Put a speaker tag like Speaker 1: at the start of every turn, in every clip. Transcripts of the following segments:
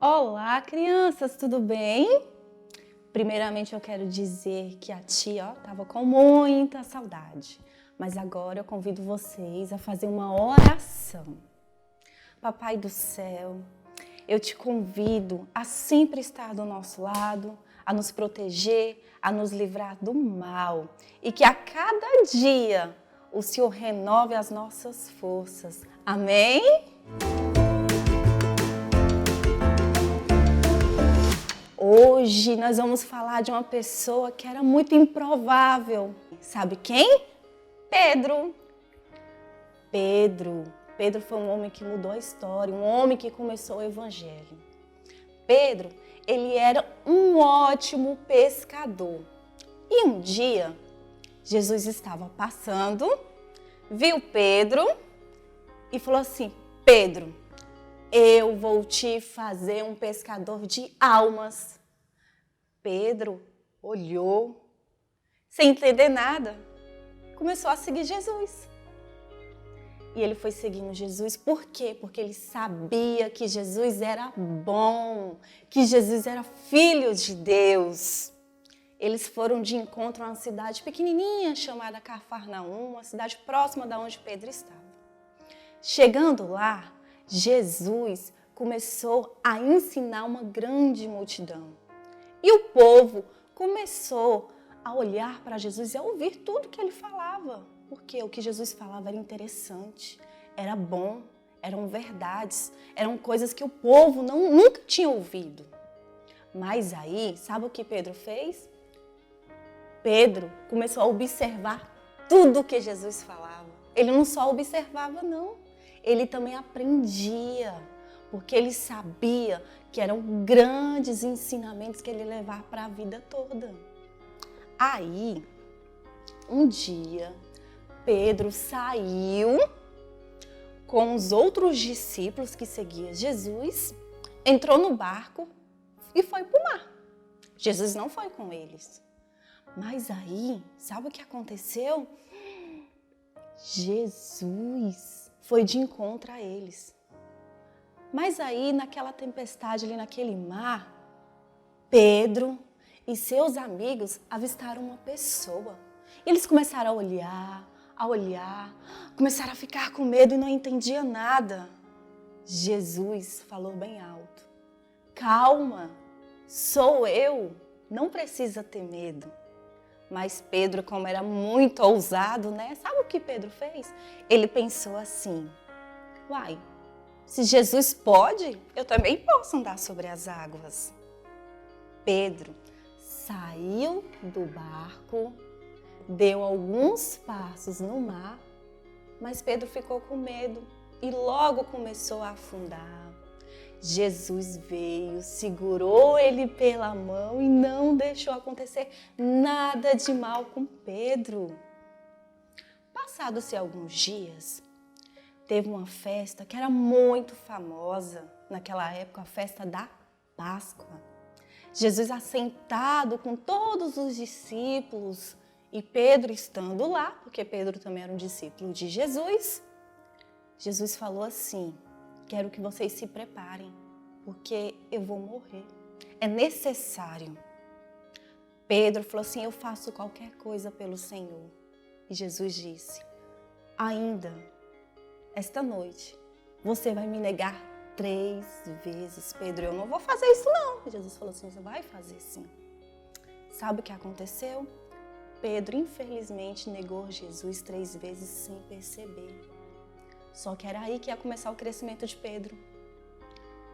Speaker 1: Olá, crianças, tudo bem? Primeiramente, eu quero dizer que a tia estava com muita saudade, mas agora eu convido vocês a fazer uma oração. Papai do céu, eu te convido a sempre estar do nosso lado, a nos proteger, a nos livrar do mal e que a cada dia o Senhor renove as nossas forças. Amém? Hoje nós vamos falar de uma pessoa que era muito improvável. Sabe quem? Pedro. Pedro foi um homem que mudou a história, um homem que começou o evangelho. Pedro, ele era um ótimo pescador. E um dia, Jesus estava passando, viu Pedro e falou assim: Pedro, eu vou te fazer um pescador de almas. Pedro olhou, sem entender nada, começou a seguir Jesus. E ele foi seguindo Jesus, por quê? Porque ele sabia que Jesus era bom, que Jesus era filho de Deus. Eles foram de encontro a uma cidade pequenininha chamada Cafarnaum, uma cidade próxima da onde Pedro estava. Chegando lá, Jesus começou a ensinar uma grande multidão. E o povo começou a olhar para Jesus e a ouvir tudo que ele falava. Porque o que Jesus falava era interessante, era bom, eram verdades, eram coisas que o povo nunca tinha ouvido. Mas aí, sabe o que Pedro fez? Pedro começou a observar tudo que Jesus falava. Ele não só observava, não. Ele também aprendia, porque ele sabia que eram grandes ensinamentos que ele ia levar para a vida toda. Aí, um dia, Pedro saiu com os outros discípulos que seguiam Jesus, entrou no barco e foi para o mar. Jesus não foi com eles. Mas aí, sabe o que aconteceu? Jesus foi de encontro a eles. Mas aí, naquela tempestade ali naquele mar, Pedro e seus amigos avistaram uma pessoa. E eles começaram a olhar, começaram a ficar com medo e não entendiam nada. Jesus falou bem alto: calma, sou eu, não precisa ter medo. Mas Pedro, como era muito ousado, né? Sabe o que Pedro fez? Ele pensou assim: uai, se Jesus pode, eu também posso andar sobre as águas. Pedro saiu do barco, deu alguns passos no mar, mas Pedro ficou com medo e logo começou a afundar. Jesus veio, segurou ele pela mão e não deixou acontecer nada de mal com Pedro. Passados-se alguns dias, teve uma festa que era muito famosa naquela época, a festa da Páscoa. Jesus assentado com todos os discípulos e Pedro estando lá, porque Pedro também era um discípulo de Jesus. Jesus falou assim: quero que vocês se preparem, porque eu vou morrer. É necessário. Pedro falou assim: eu faço qualquer coisa pelo Senhor. E Jesus disse: ainda esta noite você vai me negar 3 vezes. Pedro, eu não vou fazer isso não. E Jesus falou assim: você vai fazer sim. Sabe o que aconteceu? Pedro, infelizmente, negou Jesus 3 vezes sem perceber. Só que era aí que ia começar o crescimento de Pedro.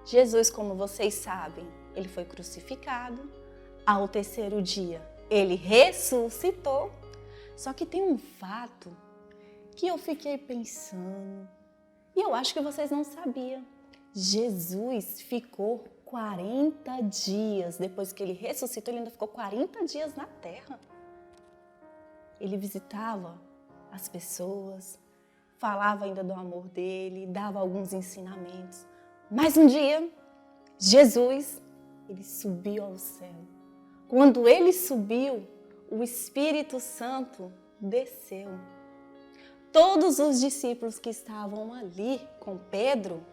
Speaker 1: Jesus, como vocês sabem, ele foi crucificado. Ao 3º dia, ele ressuscitou. Só que tem um fato que eu fiquei pensando, e eu acho que vocês não sabiam. Jesus ficou 40 dias, depois que ele ressuscitou, ele ainda ficou 40 dias na terra. Ele visitava as pessoas, falava ainda do amor dele, dava alguns ensinamentos. Mas um dia, Jesus, ele subiu ao céu. Quando ele subiu, o Espírito Santo desceu. Todos os discípulos que estavam ali com Pedro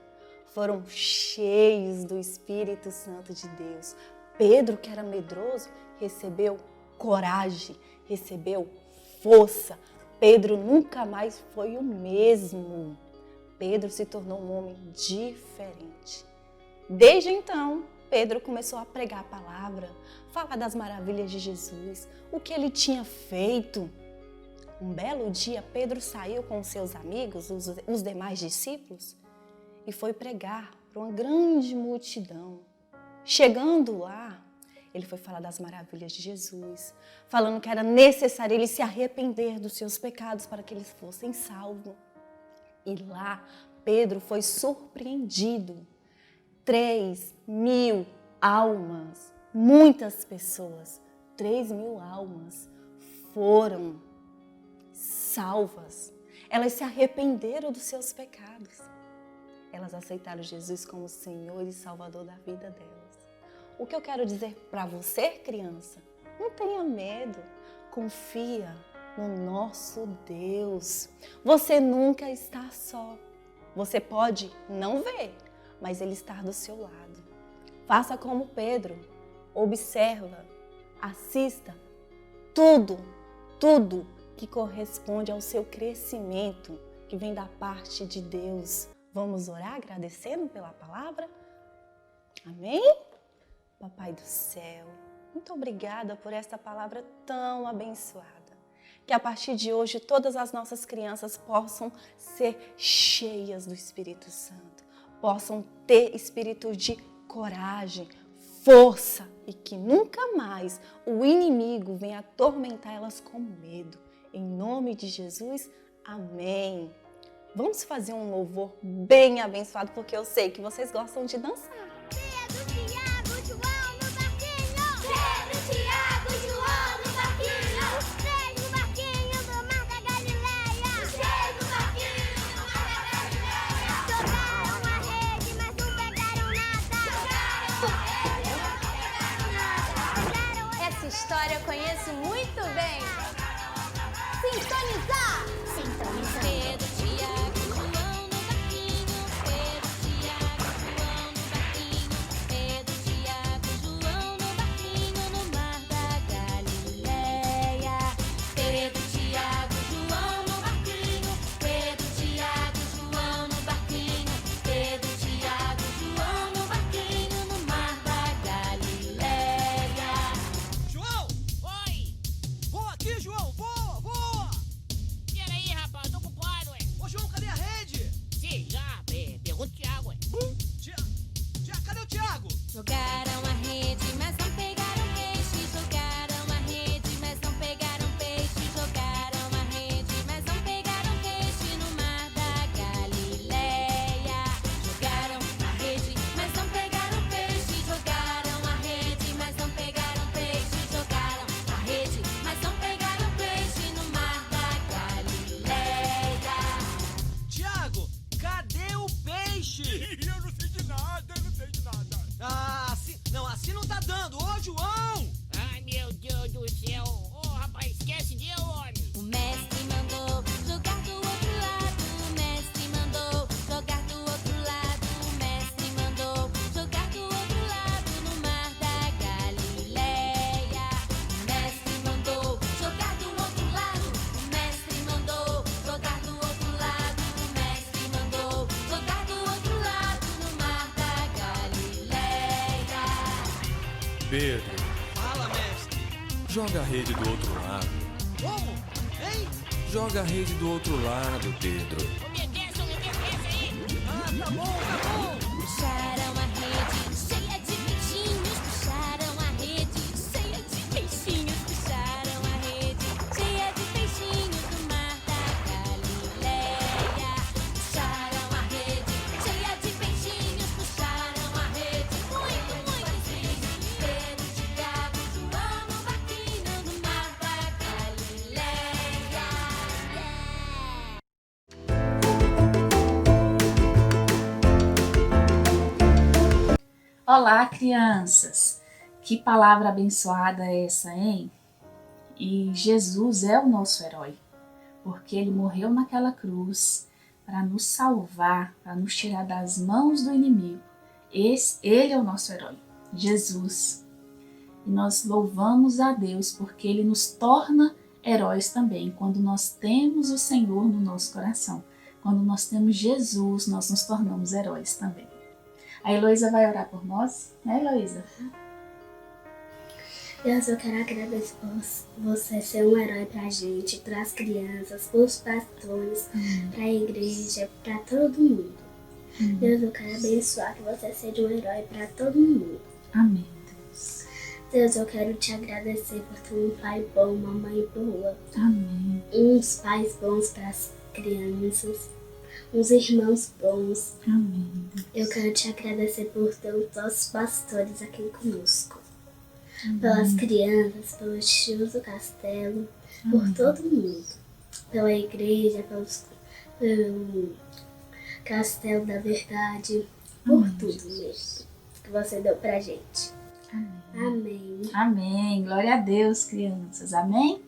Speaker 1: foram cheios do Espírito Santo de Deus. Pedro, que era medroso, recebeu coragem, recebeu força. Pedro nunca mais foi o mesmo. Pedro se tornou um homem diferente. Desde então, Pedro começou a pregar a palavra, falar das maravilhas de Jesus, o que ele tinha feito. Um belo dia, Pedro saiu com seus amigos, os demais discípulos, e foi pregar para uma grande multidão. Chegando lá, ele foi falar das maravilhas de Jesus, falando que era necessário ele se arrepender dos seus pecados para que eles fossem salvos. E lá, Pedro foi surpreendido. 3.000 almas, muitas pessoas, 3.000 almas foram salvas. Elas se arrependeram dos seus pecados. Elas aceitaram Jesus como Senhor e Salvador da vida delas. O que eu quero dizer para você, criança, não tenha medo, confia no nosso Deus. Você nunca está só. Você pode não ver, mas Ele está do seu lado. Faça como Pedro, observa, assista tudo que corresponde ao seu crescimento, que vem da parte de Deus. Vamos orar agradecendo pela palavra? Amém? Papai do céu, muito obrigada por esta palavra tão abençoada. Que a partir de hoje todas as nossas crianças possam ser cheias do Espírito Santo, possam ter espírito de coragem, força e que nunca mais o inimigo venha atormentar elas com medo. Em nome de Jesus, amém. Vamos fazer um louvor bem abençoado, porque eu sei que vocês gostam de dançar.
Speaker 2: Essa história eu conheço muito bem. Sintonizar! Sintonizar. Pedro, Tiago, João no barquinho. Pedro, Tiago, João no barquinho. Pedro, Tiago, João no barquinho no mar da Galileia. Pedro, Tiago, João no barquinho. Pedro, Tiago, João no barquinho. Pedro, Tiago, João no barquinho no mar da Galileia.
Speaker 3: João!
Speaker 4: Oi!
Speaker 3: Voa aqui, João! Voa, voa!
Speaker 4: Peraí, rapaz, tô ocupado, ué.
Speaker 3: Ô, João, cadê a rede?
Speaker 4: Sim, já, pergunta o Thiago, ué.
Speaker 3: Tiago, cadê o Thiago?
Speaker 2: Jogaram a rede, mas não pegaram peixe. Jogaram a rede, mas não pegaram peixe. Jogaram a rede, mas não pegaram peixe no mar da Galileia. Jogaram a rede, mas não pegaram peixe. Jogaram a rede, mas não pegaram peixe. Jogaram a rede, mas não pegaram peixe no mar da Galileia.
Speaker 3: Tiago, cadê o peixe?
Speaker 5: Eu não sei de nada, eu não sei de nada.
Speaker 3: Ah, assim não tá dando. Ô, João!
Speaker 4: Ai, meu Deus do céu. Ô, rapaz, esquece de eu, homem.
Speaker 2: O mestre mandou jogar do outro lado. O mestre mandou jogar do outro lado. O mestre mandou jogar do outro lado no mar da Galileia. O mestre mandou jogar do outro lado. O mestre mandou jogar do outro lado. O mestre mandou jogar do outro lado no mar da Galileia.
Speaker 5: Pedro,
Speaker 3: Fala, mestre.
Speaker 5: joga a rede do outro lado.
Speaker 3: Como? Hein?
Speaker 5: Joga a rede do outro lado, Pedro.
Speaker 4: Obedece aí.
Speaker 3: Ah, tá bom.
Speaker 2: Puxaram a rede cheia de peixinhos. Puxaram a rede cheia de peixinhos. Puxaram a rede cheia de peixinhos no mar da Galileia. Puxaram a rede cheia de peixinhos. Puxaram a rede muitos peixinhos. Pedro, Tiago, João no barquinho no mar da Galileia.
Speaker 6: Olá, crianças! Que palavra abençoada é essa, hein? E Jesus é o nosso herói, porque ele morreu naquela cruz para nos salvar, para nos tirar das mãos do inimigo. Ele é o nosso herói, Jesus. E nós louvamos a Deus porque Ele nos torna heróis também quando nós temos o Senhor no nosso coração. Quando nós temos Jesus, nós nos tornamos heróis também. A Heloísa vai orar por nós, né, Heloísa?
Speaker 7: Deus, eu quero agradecer por você ser um herói pra gente, pras crianças, pros pastores, pra igreja, pra todo mundo. Deus, eu quero abençoar que você seja um herói pra todo mundo.
Speaker 6: Amém, Deus.
Speaker 7: Deus, eu quero te agradecer por ter um pai bom, uma mãe boa,
Speaker 6: Amém.
Speaker 7: uns pais bons pras crianças, uns irmãos bons.
Speaker 6: Amém.
Speaker 7: Eu quero te agradecer por ter os nossos pastores aqui conosco. Pelas crianças, pelos tios do castelo, por todo mundo. Pela igreja, pelo castelo da verdade, por tudo mesmo que você deu pra gente. Amém.
Speaker 6: Amém. Glória a Deus, crianças. Amém?